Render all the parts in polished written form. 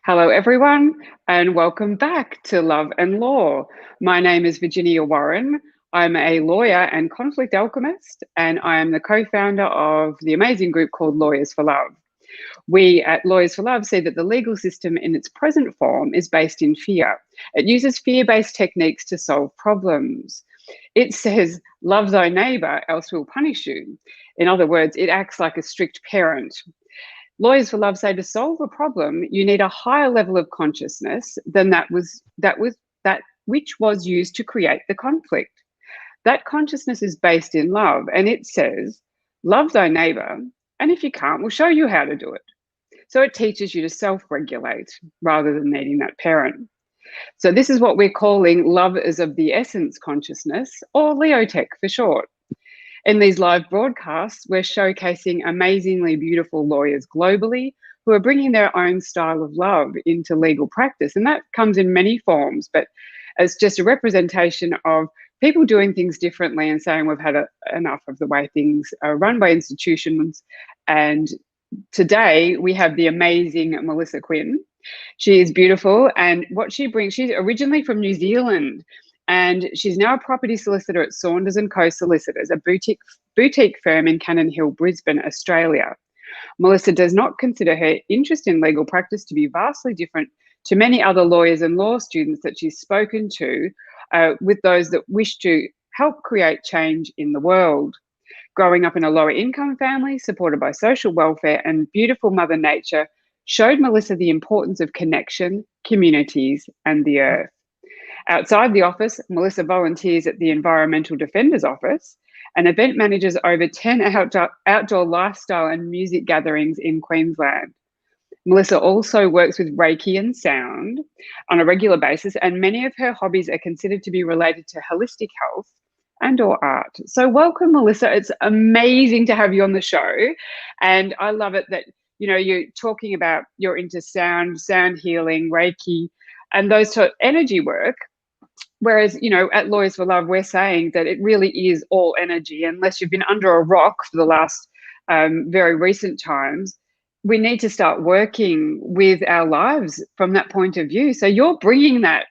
Hello, everyone, and welcome back to Love and Law. My name is Virginia Warren. I'm a lawyer and conflict alchemist, and I am the co-founder of the amazing group called Lawyers for Love. We at Lawyers for Love see that the legal system in its present form is based in fear. It uses fear-based techniques to solve problems. It says, love thy neighbour, else we'll punish you. In other words, it acts like a strict parent. Lawyers for Love say to solve a problem, you need a higher level of consciousness than that which was used to create the conflict. That consciousness is based in love, and it says, love thy neighbor, and if you can't, we'll show you how to do it. So it teaches you to self-regulate rather than needing that parent. So this is what we're calling love is of the essence consciousness, or Leotech for short. In these live broadcasts, we're showcasing amazingly beautiful lawyers globally who are bringing their own style of love into legal practice. And that comes in many forms, but it's just a representation of people doing things differently and saying we've had enough of the way things are run by institutions. And today we have the amazing Melisa Quinn. She is beautiful, and what she brings, she's originally from New Zealand, and she's now a property solicitor at Saunders Co Solicitors, a boutique firm in Cannon Hill, Brisbane, Australia. Melisa does not consider her interest in legal practice to be vastly different to many other lawyers and law students that she's spoken to, with those that wish to help create change in the world. Growing up in a lower income family, supported by social welfare and beautiful Mother Nature, showed Melisa the importance of connection, communities, and the earth. Outside the office, Melisa volunteers at the Environmental Defenders Office and event manages over 10 outdoor lifestyle and music gatherings in Queensland. Melisa also works with Reiki and Sound on a regular basis, and many of her hobbies are considered to be related to holistic health and/or art. So welcome, Melisa. It's amazing to have you on the show. And I love it that, you're talking about you're into sound healing, Reiki, and those sort of energy work. Whereas, at Lawyers for Love, we're saying that it really is all energy. Unless you've been under a rock for the last very recent times, we need to start working with our lives from that point of view. So you're bringing that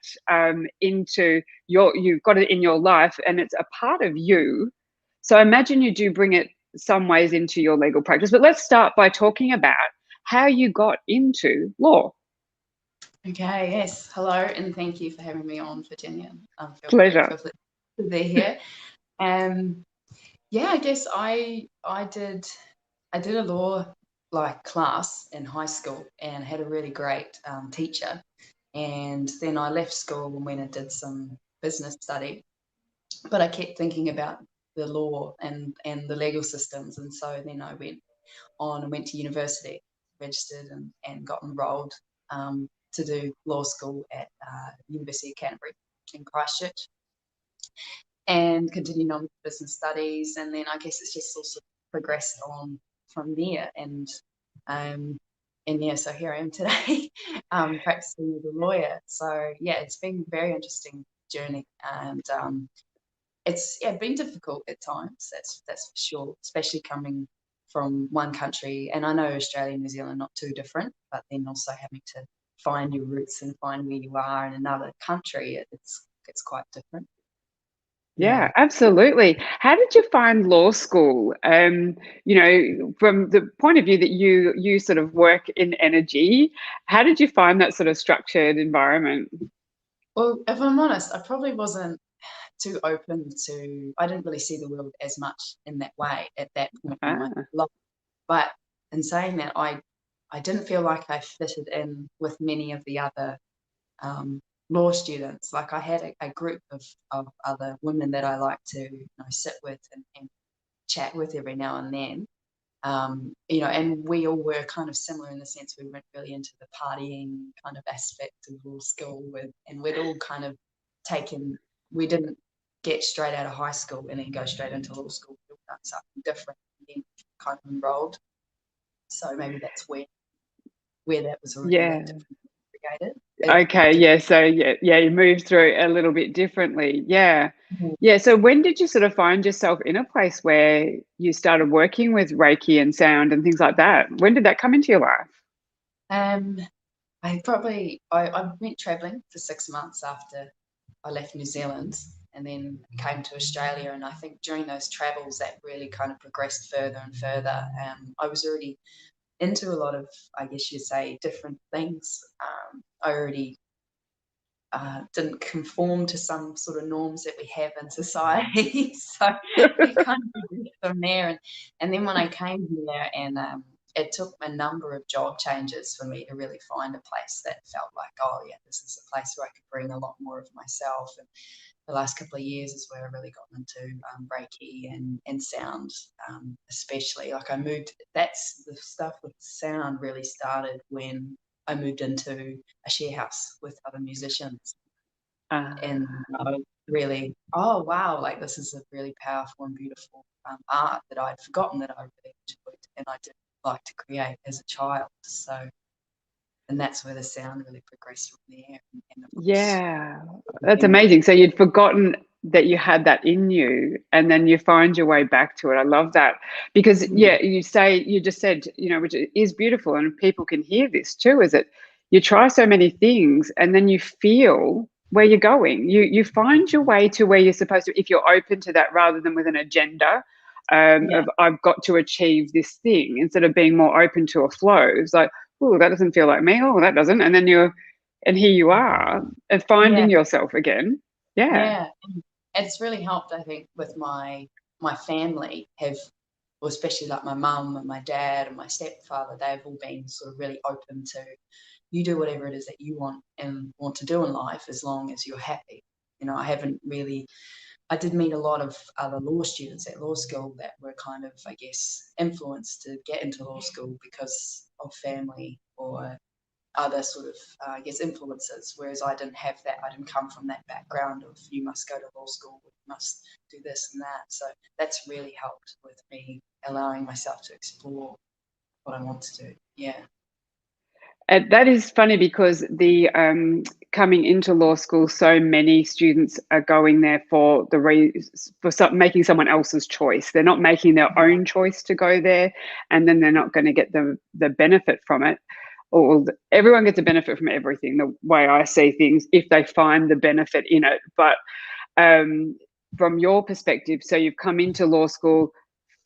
into you've got it in your life, and it's a part of you. So I imagine you do bring it some ways into your legal practice. But let's start by talking about how you got into law. Okay, yes. Hello, and thank you for having me on, Virginia. Pleasure. Privileged to be here. I guess I did a law class in high school and had a really great teacher. And then I left school and went and did some business study. But I kept thinking about the law and the legal systems. And so then I went on and went to university, registered and got enrolled to do law school at University of Canterbury in Christchurch, and continued on with business studies. And then I guess it's just also progressed on from there. And so here I am today, practicing as a lawyer. So yeah, it's been a very interesting journey, and it's been difficult at times. That's for sure, especially coming from one country. And I know Australia and New Zealand are not too different, but then also having to find your roots and find where you are in another country, it's quite different. Yeah, absolutely. How did you find law school? From the point of view that you sort of work in energy, how did you find that sort of structured environment? Well, if I'm honest, I probably wasn't too open to, I didn't really see the world as much in that way at that point in my life. But in saying that, I didn't feel like I fitted in with many of the other law students. Like I had a group of other women that I like to sit with and chat with every now and then. And we all were kind of similar in the sense we weren't really into the partying kind of aspect of law school, and we'd all kind of we didn't get straight out of high school and then go straight into law school. We'd all done something different and then kind of enrolled. So maybe that's where that was already created. Okay, yeah. So you moved through a little bit differently. Yeah. Mm-hmm. Yeah. So when did you sort of find yourself in a place where you started working with Reiki and Sound and things like that? When did that come into your life? I went travelling for 6 months after I left New Zealand, and then came to Australia. And I think during those travels, that really kind of progressed further and further. I was already into a lot of, I guess you'd say, different things. I already didn't conform to some sort of norms that we have in society. So it kind of progressed from there. And then when I came here, and it took a number of job changes for me to really find a place that felt like, oh yeah, this is a place where I could bring a lot more of myself. And the last couple of years is where I really got into Reiki and sound, especially. Like I moved, that's the stuff with sound really started when I moved into a share house with other musicians. And I was really, oh wow, like this is a really powerful and beautiful art that I'd forgotten that I really enjoyed and I did like to create as a child. So, and that's where the sound really progressed from there. And of course, Yeah, that's amazing. So you'd forgotten that you had that in you, and then you find your way back to it. I love that because, yeah, you just said, which is beautiful, and people can hear this too, is that you try so many things and then you feel where you're going. You find your way to where you're supposed to, if you're open to that rather than with an agenda of I've got to achieve this thing, instead of being more open to a flow. It's like, oh, that doesn't feel like me. Oh, that doesn't. And then and here you are and finding yourself again. Yeah. It's really helped, I think, with my family well, especially like my mum and my dad and my stepfather, they've all been sort of really open to, you do whatever it is that you want to do in life as long as you're happy. I did meet a lot of other law students at law school that were kind of, I guess, influenced to get into law school because of family or other sort of, I guess, influences, whereas I didn't have that. I didn't come from that background of you must go to law school, you must do this and that. So that's really helped with me allowing myself to explore what I want to do. Yeah. And that is funny because the coming into law school, so many students are going there for making someone else's choice. They're not making their own choice to go there, and then they're not going to get the benefit from it. Or everyone gets a benefit from everything, the way I see things, if they find the benefit in it. But from your perspective, so you've come into law school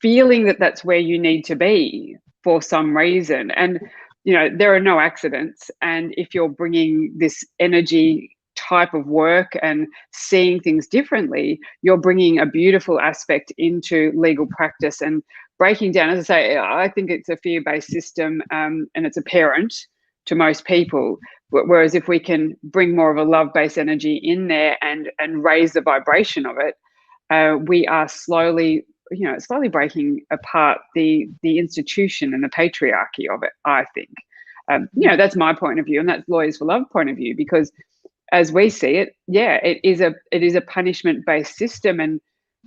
feeling that that's where you need to be for some reason, and there are no accidents. And if you're bringing this energy type of work and seeing things differently, you're bringing a beautiful aspect into legal practice and breaking down. As I say, I think it's a fear-based system, and it's apparent to most people. Whereas if we can bring more of a love-based energy in there and raise the vibration of it, we are slowly breaking apart the institution and the patriarchy of it, I think. That's my point of view, and that's Lawyers for Love point of view, because as we see it, it is a punishment-based system. And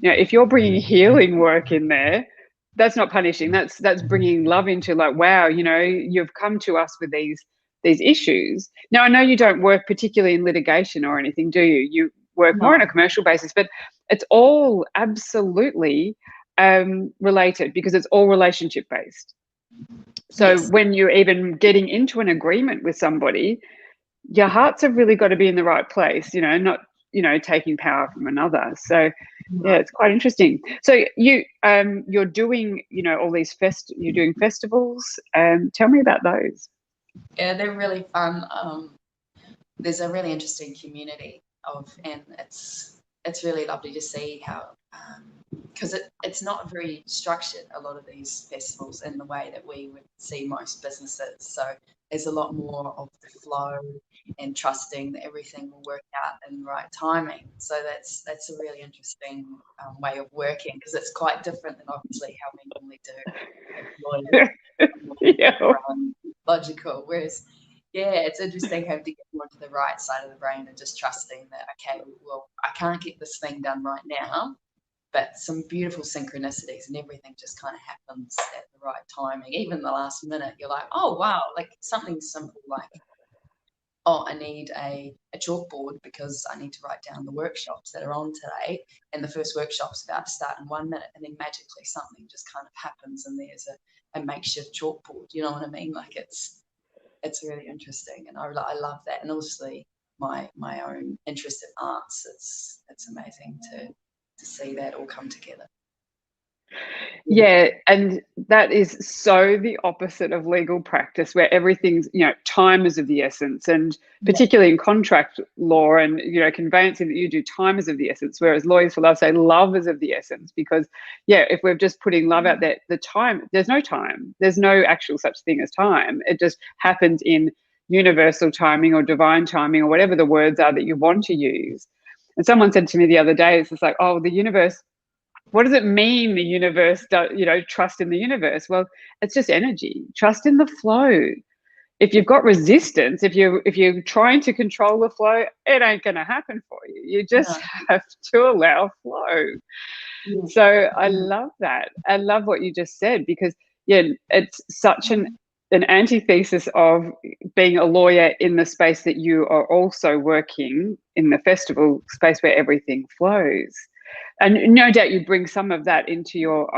if you're bringing healing work in there, that's not punishing. That's bringing love into, like, wow, you've come to us with these issues. Now, I know you don't work particularly in litigation or anything, do you? You work more on a commercial basis, but it's all absolutely related because it's all relationship based. So when you're even getting into an agreement with somebody, your hearts have really got to be in the right place, not taking power from another. So it's quite interesting. So you're doing all these you're doing festivals. Tell me about those. Yeah, they're really fun. There's a really interesting community and it's really lovely to see how, because it's not very structured, a lot of these festivals, in the way that we would see most businesses. So there's a lot more of the flow and trusting that everything will work out in the right timing. So that's a really interesting way of working, because it's quite different than obviously how we normally do lawyers. Logical, whereas it's interesting having to get more to the right side of the brain and just trusting that, okay, well, I can't get this thing done right now, but some beautiful synchronicities and everything just kind of happens at the right timing. Even the last minute, you're like, oh, wow, like something simple like, oh, I need a chalkboard because I need to write down the workshops that are on today. And the first workshop's about to start in 1 minute. And then magically something just kind of happens and there's a makeshift chalkboard. You know what I mean? Like it's it's really interesting, and I love that. And obviously my own interest in arts, it's amazing to see that all come together. Yeah, and that is so the opposite of legal practice, where everything's, time is of the essence, and Yeah. particularly in contract law and, conveyancing that you do, time is of the essence, whereas lawyers for love say love is of the essence, because, if we're just putting love out there, the time, there's no time. There's no actual such thing as time. It just happens in universal timing or divine timing or whatever the words are that you want to use. And someone said to me the other day, it's just like, oh, the universe, what does it mean the universe does, trust in the universe? Well, it's just energy. Trust in the flow. If you've got resistance, if you're trying to control the flow, it ain't going to happen for you. You just have to allow flow. Yeah. So I love that. I love what you just said, because it's such an antithesis of being a lawyer in the space that you are also working in, the festival space where everything flows. And no doubt you bring some of that into your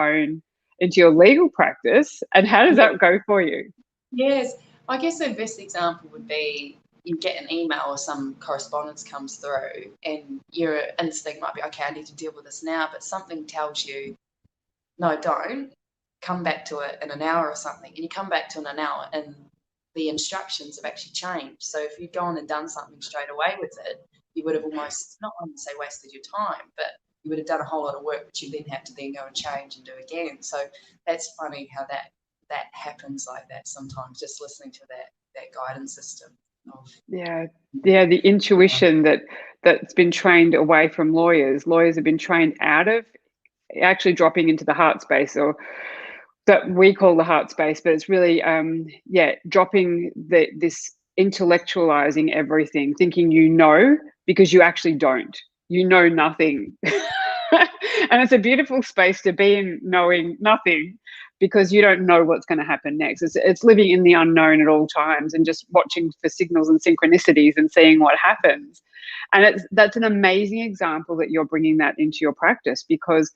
legal practice. And how does that go for you? Yes, I guess the best example would be you get an email or some correspondence comes through, and your instinct might be, okay, I need to deal with this now, but something tells you, no, don't. Come back to it in an hour or something. And you come back to it in an hour and the instructions have actually changed. So if you'd gone and done something straight away with it, you would have almost, not want to say wasted your time, but you would have done a whole lot of work, which you then have to then go and change and do again. So that's funny how that happens like that sometimes, just listening to that guidance system. The intuition that's been trained away from lawyers. Lawyers have been trained out of actually dropping into the heart space, or that we call the heart space, but it's really dropping this intellectualizing everything, thinking because you actually don't. You know nothing. And it's a beautiful space to be in, knowing nothing, because you don't know what's going to happen next. It's living in the unknown at all times and just watching for signals and synchronicities and seeing what happens. And that's an amazing example that you're bringing that into your practice, because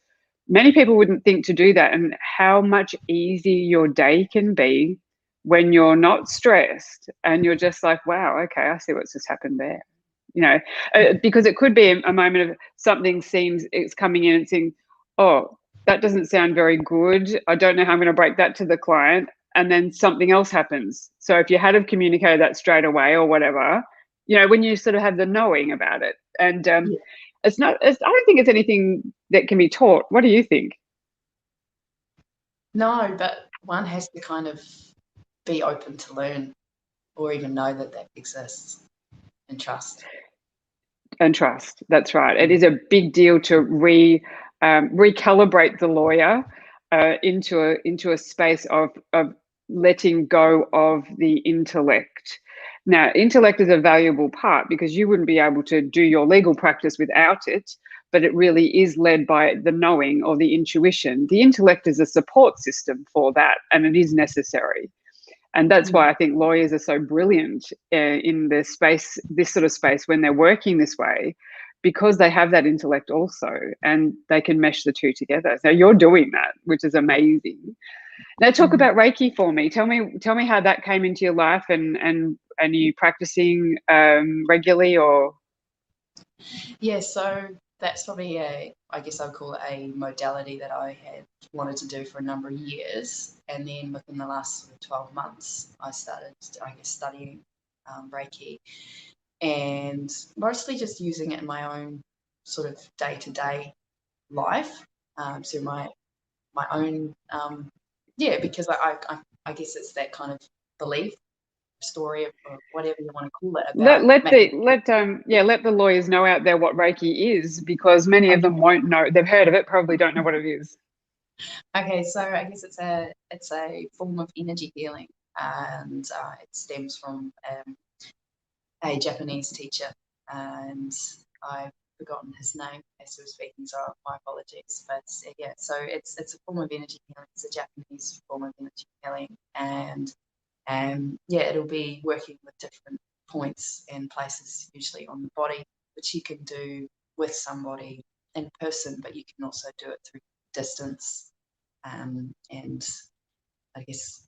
many people wouldn't think to do that, and how much easier your day can be when you're not stressed and you're just like, wow, okay, I see what's just happened there. Because it could be a moment of something it's coming in and saying, oh, that doesn't sound very good. I don't know how I'm going to break that to the client. And then something else happens. So if you had have communicated that straight away or whatever, when you sort of have the knowing about it. And I don't think it's anything that can be taught. What do you think? No, but one has to kind of be open to learn, or even know that exists, and trust. And trust. That's right. It is a big deal to recalibrate the lawyer into a space of letting go of the intellect. Now, intellect is a valuable part, because you wouldn't be able to do your legal practice without it, but it really is led by the knowing or the intuition. The intellect is a support system for that, and it is necessary. And that's why I think lawyers are so brilliant in this sort of space, when they're working this way, because they have that intellect also, and they can mesh the two together. So you're doing that, which is amazing. Now, talk about Reiki for me. Tell me how that came into your life, and are you practicing regularly, or? Yeah, so that's probably I guess I'd call it a modality that I had wanted to do for a number of years. And then within the last 12 months, I started, I guess, studying Reiki, and mostly just using it in my own sort of day-to-day life, through my own, because I guess it's that kind of belief story, or whatever you want to call it, about Let the lawyers know out there what Reiki is, because many of them won't know. They've heard of it, probably don't know what it is. Okay, so I guess it's a form of energy healing, and it stems from a Japanese teacher, and I've forgotten his name as we were speaking, so my apologies. But yeah, so it's a form of energy healing. It's a Japanese form of energy healing, and it'll be working with different points and places, usually on the body, which you can do with somebody in person, but you can also do it through distance. And I guess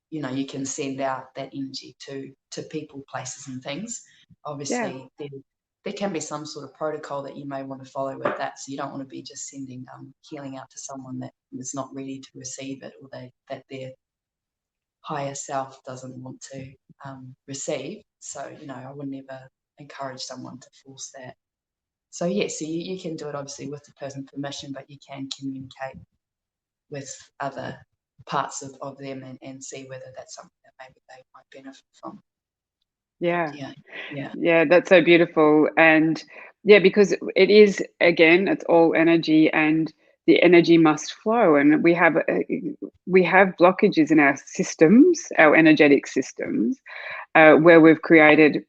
you know, you can send out that energy to people, places and things. Obviously, there can be some sort of protocol that you may want to follow with that. So you don't want to be just sending healing out to someone that is not ready to receive it, or that their higher self doesn't want to receive. So, you know, I would never encourage someone to force that. So, yeah, so you can do it obviously with the person's permission, but you can communicate with other parts of them and see whether that's something that maybe they might benefit from. Yeah. Yeah. Yeah, that's so beautiful. And yeah, because it is, again, it's all energy, and the energy must flow. And we have blockages in our systems, our energetic systems, where we've created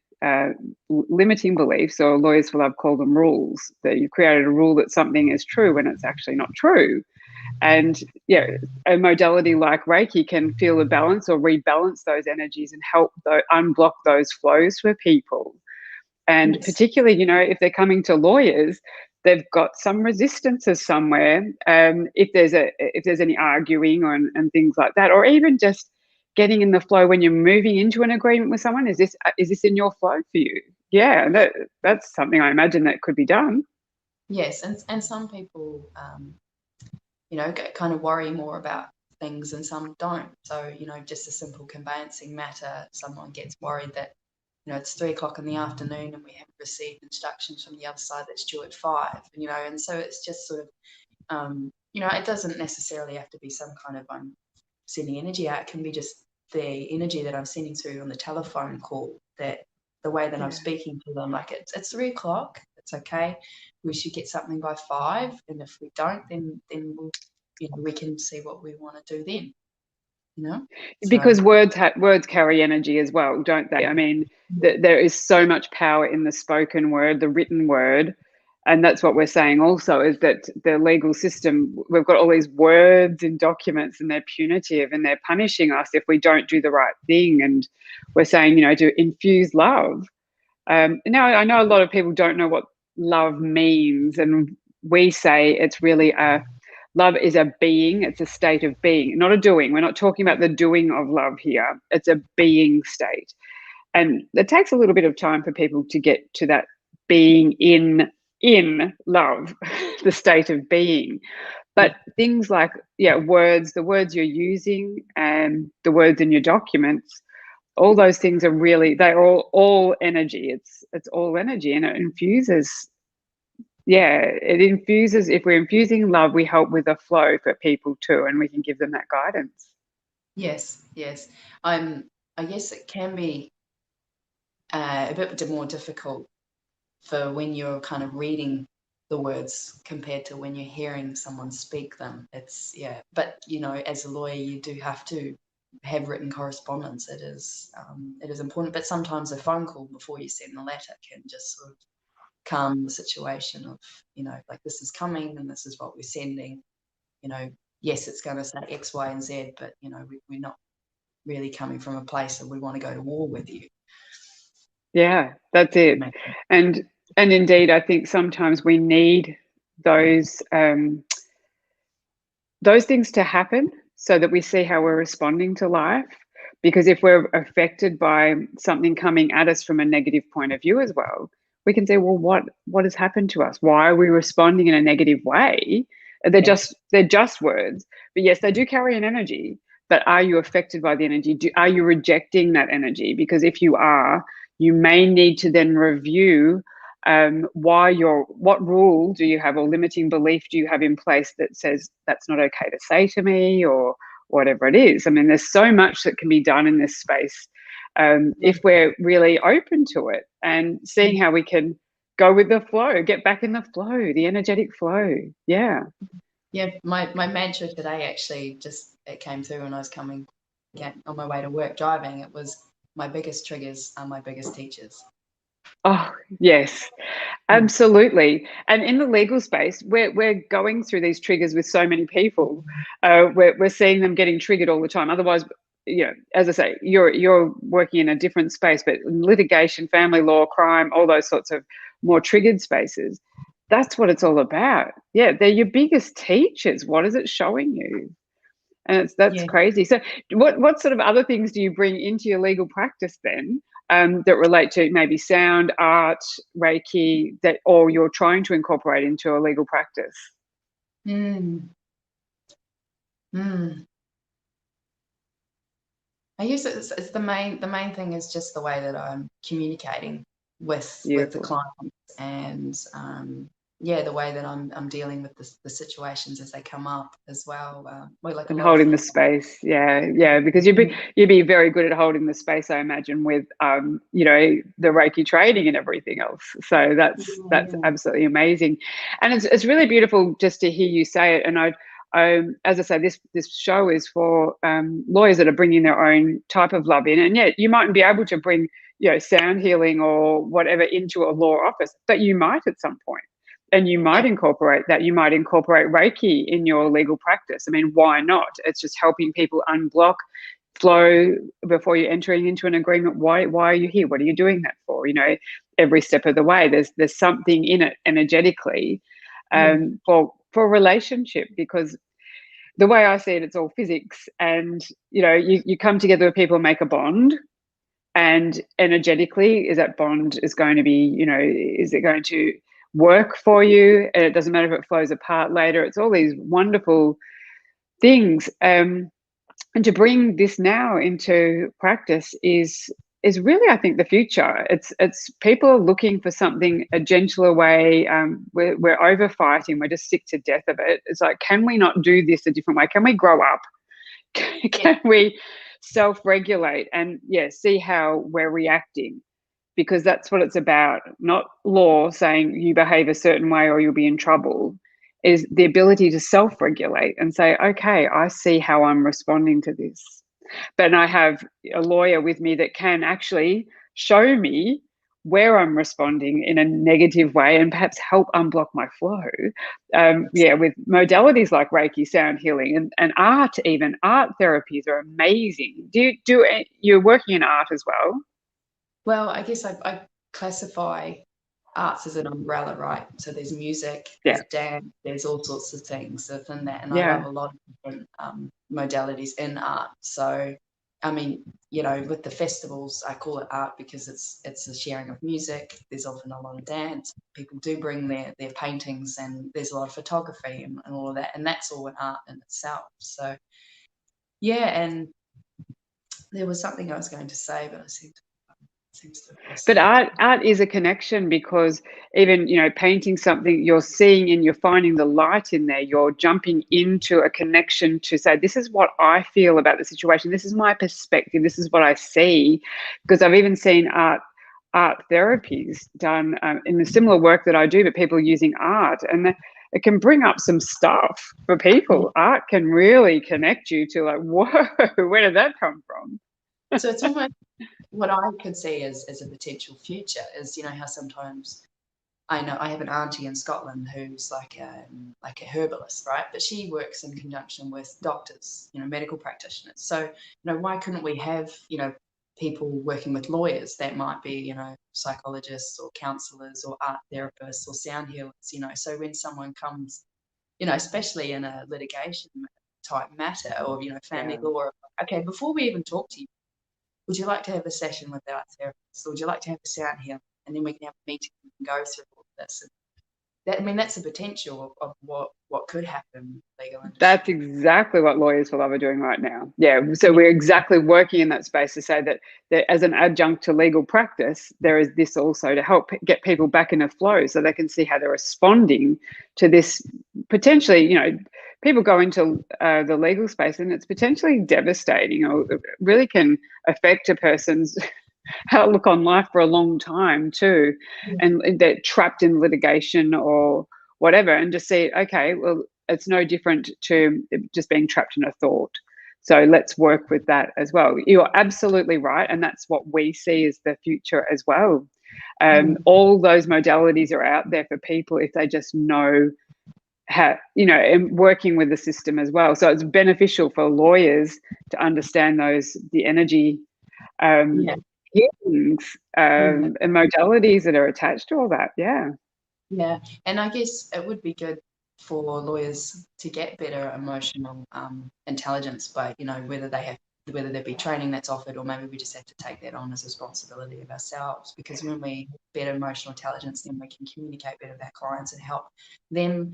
limiting beliefs, or Lawyers for Love call them rules, that you've created a rule that something is true when it's actually not true. And yeah, a modality like Reiki can feel a balance or rebalance those energies and help unblock those flows for people. And Yes. particularly, you know, if they're coming to lawyers, they've got some resistances somewhere. If there's any arguing and things like that, or even just getting in the flow when you're moving into an agreement with someone. Is this in your flow for you? Yeah, that's something I imagine that could be done. Yes, and some people, you know, kind of worry more about things and some don't. So, you know, just a simple conveyancing matter, someone gets worried that, you know, it's 3 o'clock in the afternoon and we haven't received instructions from the other side that's due at 5, you know, and so it's just sort of, you know, it doesn't necessarily have to be some kind of sending energy out. It can be just the energy that I'm sending through on the telephone call, that the way that I'm speaking to them, like it's 3 o'clock, it's okay. We should get something by 5, and if we don't, then we'll, you know, we can see what we want to do then. You know, Because words carry energy as well, don't they? I mean, there is so much power in the spoken word, the written word, and that's what we're saying also, is that the legal system, we've got all these words in documents, and they're punitive, and they're punishing us if we don't do the right thing. And we're saying, you know, to infuse love. Now, I know a lot of people don't know what love means, and we say it's really love is a being, it's a state of being, not a doing. We're not talking about the doing of love here. It's a being state. And it takes a little bit of time for people to get to that being in love, the state of being. But things like, words, the words you're using and the words in your documents, all those things are really, they're all energy. It's all energy, and it infuses. If we're infusing love, we help with the flow for people too, and we can give them that guidance. Yes. I guess it can be a bit more difficult for when you're kind of reading the words compared to when you're hearing someone speak them. It's but you know, as a lawyer, you do have to have written correspondence. It is important, but sometimes a phone call before you send the letter can just sort of calm the situation of, you know, like, this is coming and this is what we're sending. You know, yes, it's going to say X, Y, and Z, but you know, we're not really coming from a place of we want to go to war with you. Yeah, that's it. And indeed, I think sometimes we need those things to happen so that we see how we're responding to life. Because if we're affected by something coming at us from a negative point of view as well, we can say, well, what has happened to us? Why are we responding in a negative way? They're just words, but yes, they do carry an energy. But are you affected by the energy? Are you rejecting that energy? Because if you are, you may need to then review what rule do you have, or limiting belief do you have in place that says that's not okay to say to me, or whatever it is. I mean, there's so much that can be done in this space if we're really open to it and seeing how we can go with the flow, get back in the flow, the energetic flow. Yeah. My mantra today, actually, it came through when I was coming on my way to work driving. It was, my biggest triggers are my biggest teachers. Oh, yes, absolutely. And in the legal space, we're going through these triggers with so many people. We're seeing them getting triggered all the time. Otherwise, you know, as I say, you're working in a different space, but litigation, family law, crime, all those sorts of more triggered spaces, that's what it's all about. Yeah, they're your biggest teachers. What is it showing you? And that's crazy. So what sort of other things do you bring into your legal practice then, that relate to maybe sound, art, Reiki, or you're trying to incorporate into a legal practice? I guess it's the main thing is just the way that I'm communicating with the clients, and the way that I'm dealing with the situations as they come up as well. And holding the space, because you'd be very good at holding the space, I imagine, with the Reiki training and everything else. So that's absolutely amazing, and it's really beautiful just to hear you say it. And as I say, this show is for lawyers that are bringing their own type of love in, and yet you mightn't be able to bring sound healing or whatever into a law office, but you might at some point. And you might incorporate that. You might incorporate Reiki in your legal practice. I mean, why not? It's just helping people unblock flow before you're entering into an agreement. Why are you here? What are you doing that for? Every step of the way, there's something in it energetically, for relationship, because the way I see it, it's all physics, and you come together with people and make a bond. And energetically, is that bond is going to be, is it going to work for you? And it doesn't matter if it flows apart later. It's all these wonderful things. And to bring this now into practice is really, I think, the future. It's people are looking for something, a gentler way. We're over fighting. We're just sick to death of it. It's like, can we not do this a different way? Can we grow up? Can we self-regulate and see how we're reacting? Because that's what it's about. Not law saying you behave a certain way or you'll be in trouble. Is the ability to self-regulate and say, okay, I see how I'm responding to this. But I have a lawyer with me that can actually show me where I'm responding in a negative way and perhaps help unblock my flow. With modalities like Reiki, sound healing, and art, even art therapies are amazing. You're working in art as well? Well, I guess I classify arts as an umbrella, right? So there's music, there's dance, there's all sorts of things within that. And I love a lot of different modalities in art. So, I mean, with the festivals, I call it art because it's a sharing of music. There's often a lot of dance. People do bring their paintings, and there's a lot of photography and all of that. And that's all an art in itself. So, and there was something I was going to say, but I seem to. But art is a connection, because even painting something, you're seeing and you're finding the light in there. You're jumping into a connection to say, this is what I feel about the situation. This is my perspective. This is what I see. Because I've even seen art therapies done in the similar work that I do, but people using art, and it can bring up some stuff for people. Art can really connect you to, like, whoa, where did that come from? So it's almost what I could see as a potential future is, how sometimes I know I have an auntie in Scotland who's like a herbalist, right? But she works in conjunction with doctors, medical practitioners. So, why couldn't we have, people working with lawyers that might be, psychologists or counselors or art therapists or sound healers, so when someone comes, especially in a litigation type matter or, family law, okay, before we even talk to you, would you like to have a session with our therapist, or would you like to have a sound healing? And then we can have a meeting and go through all of this. And that's the potential of what could happen in the legal industry. That's exactly what Lawyers for Love are doing right now. So we're exactly working in that space to say that as an adjunct to legal practice, there is this also to help get people back in a flow so they can see how they're responding to this potentially, people go into the legal space and it's potentially devastating, or it really can affect a person's outlook on life for a long time too. And they're trapped in litigation or whatever, and just see, okay, well, it's no different to just being trapped in a thought. So let's work with that as well. You're absolutely right. And that's what we see as the future as well. All those modalities are out there for people if they just know how, and working with the system as well. So it's beneficial for lawyers to understand the energy healings and modalities that are attached to all that. Yeah. And I guess it would be good for lawyers to get better emotional intelligence, by, you know, whether there be training that's offered, or maybe we just have to take that on as a responsibility of ourselves. Because when we have better emotional intelligence, then we can communicate better with our clients and help them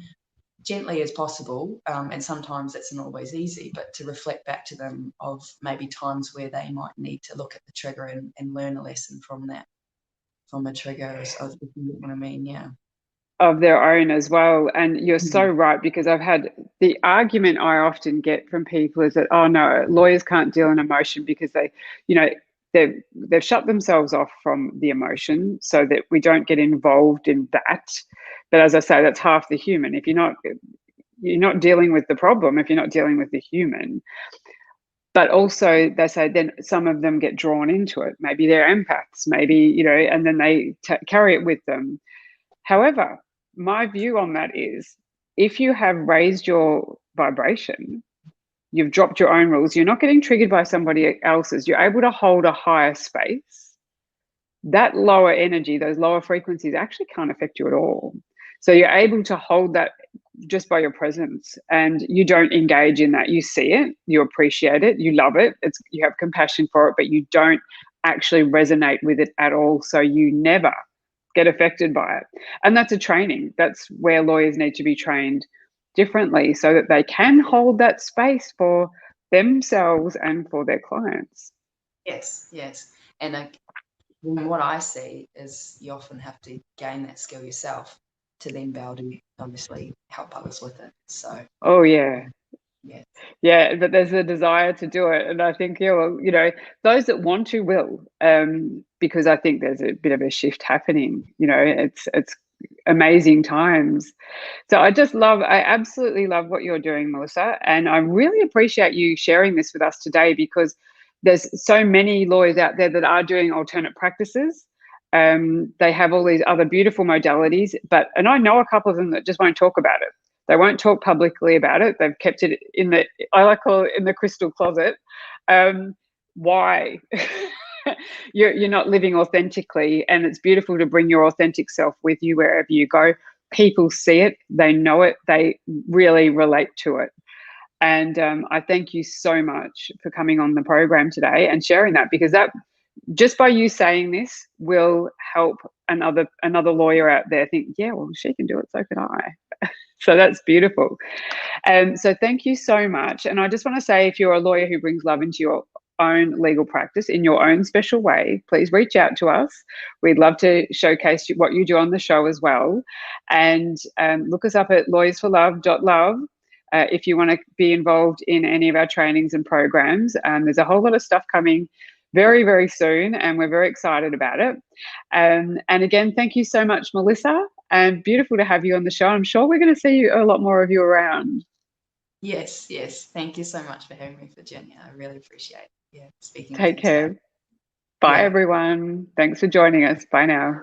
gently as possible. And sometimes it's not always easy, but to reflect back to them of maybe times where they might need to look at the trigger and learn a lesson from that, from a trigger, of you know what I mean? Yeah. Of their own as well. And you're so right, because I've had the argument I often get from people is that, oh no, lawyers can't deal in emotion because they, you know, they've shut themselves off from the emotion so that we don't get involved in that. But as I say, that's half the human. If you're not dealing with the problem, if you're not dealing with the human. But also they say then some of them get drawn into it. Maybe they're empaths, maybe, you know, and then they carry it with them. However, my view on that is, if you have raised your vibration, you've dropped your own rules, you're not getting triggered by somebody else's, you're able to hold a higher space, that lower energy, those lower frequencies actually can't affect you at all. So you're able to hold that just by your presence, and you don't engage in that. You see it, you appreciate it, you love it, you have compassion for it, but you don't actually resonate with it at all. So you never get affected by it. And that's a training. That's where lawyers need to be trained differently so that they can hold that space for themselves and for their clients. Yes, yes. And what I see is you often have to gain that skill yourself to then be able to obviously help others with it. So, Oh, yeah. yeah. Yeah, but there's a desire to do it. And I think, yeah, well, you know, those that want to will, because I think there's a bit of a shift happening. You know, it's amazing times. So I absolutely love what you're doing, Melisa. And I really appreciate you sharing this with us today, because there's so many lawyers out there that are doing alternate practices. They have all these other beautiful modalities, and I know a couple of them that just won't talk about it. They won't talk publicly about it. They've kept it I like call it in the crystal closet. Why? You're not living authentically, and it's beautiful to bring your authentic self with you wherever you go. People see it, they know it, they really relate to it. And I thank you so much for coming on the program today and sharing that, because that, just by you saying this, will help another lawyer out there think, yeah, well, she can do it, so can I. So that's beautiful. So thank you so much. And I just want to say, if you're a lawyer who brings love into your own legal practice in your own special way, please reach out to us. We'd love to showcase what you do on the show as well. And look us up at lawyersforlove.love. If you want to be involved in any of our trainings and programs. There's a whole lot of stuff coming very, very soon, and we're very excited about it. And again, thank you so much, Melisa, and beautiful to have you on the show. I'm sure we're going to see a lot more of you around. Yes, yes. Thank you so much for having me, Virginia. I really appreciate it. Yeah, speaking with Take you care. today. Bye, Yeah. everyone. Thanks for joining us. Bye now.